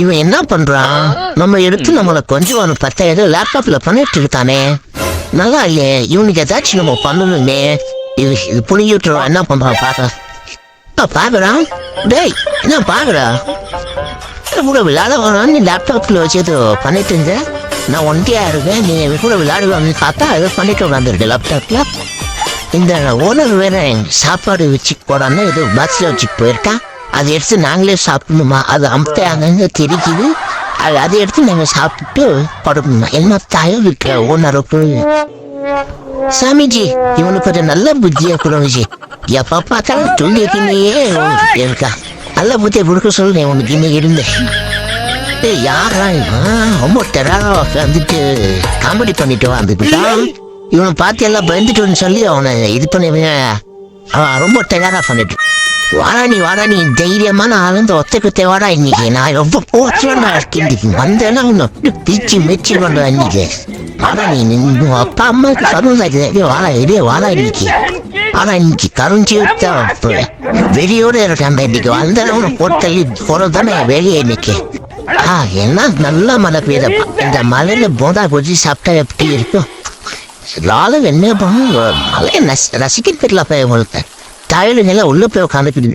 இவன் என்ன பண்றான்? நம்ம எடுத்து நம்மளை கொஞ்சம் 10,000 லேப்டாப்ல பண்ணிட்டு இருக்கானே, நல்லா இல்லையே. இவனுக்கு ஏதாச்சும் நம்ம பண்ணணுமே. இது புனிங்கி விட்டுருவான். என்ன பண்றான் பாக்குறான். டேய் என்ன பாக்குறா? கூட விளையாட வரான்னு லேப்டாப்ல வச்சு ஏதோ பண்ணிட்டு இருந்தேன். நான் ஒன்றியா இருக்கேன், நீ கூட விளையாடுவான்னு பார்த்தா ஏதோ பண்ணிட்டு வந்துருக்கு லேப்டாப்ல. இந்த ஓனர் வேற சாப்பாடு வச்சு போடான்னு ஏதோ பாக்ஸ்ல வச்சுட்டு போயிருக்கான். அதை எடுத்து நாங்களே சாப்பிடணுமா? அது அமுத்த அங்கங்க தெரிக்குது. அதை எடுத்து நாங்கள் சாப்பிட்டு படணுமா? என்ன தாயம் இருக்க ஓனருக்கு. சாமிஜி, இவனுக்கு கொஞ்சம் நல்ல புத்தியா கொடுங்க. எப்ப பார்த்தாலும் துண்டியே இருக்கா. நல்ல புத்தியை கொடுக்க சொல்லு. உனக்கு இன்னைக்கு இருந்தேன் யாரா ரொம்ப டெரரா வந்துட்டு காமெடி பண்ணிட்டு வந்துட்டான். இவனை பார்த்து எல்லாம் பயந்துட்டு சொல்லி அவனை இது பண்ணுவேன். அவன் ரொம்ப டெரரா பண்ணிட்டு வாடா நீ தைரியமான ஆளுந்த ஒத்தக்குத்தே வாடா. இன்னைக்கு நான் ரொம்ப போச்சுடா இருக்கேன். வந்தேன்னா அவனை பிச்சு மெச்சு பண்ணுவேன். இன்னைக்கு வாடா நீ அப்பா அம்மாவுக்கு கருணை வாடா இன்னைக்கு. ஆனா இன்னைக்கு கருஞ்சி விட்டா வெளியோட இருக்கான். இன்னைக்கு வந்தேன் அவனை போட்டல்லி போறதானே வெளியே இன்னைக்கு. என்ன நல்ல மழை பெய்யுதப்பா. இந்த மழையில போதா கொச்சி சாப்பிட்டா எப்படி இருக்கும்? லாலும் என்ன பண்ணும் மழையை ரசிக்க தெரியல. போய் உங்களுக்கு தாயலுங்கெல்லாம் உள்ள போய் உட்காந்துக்கிட்டு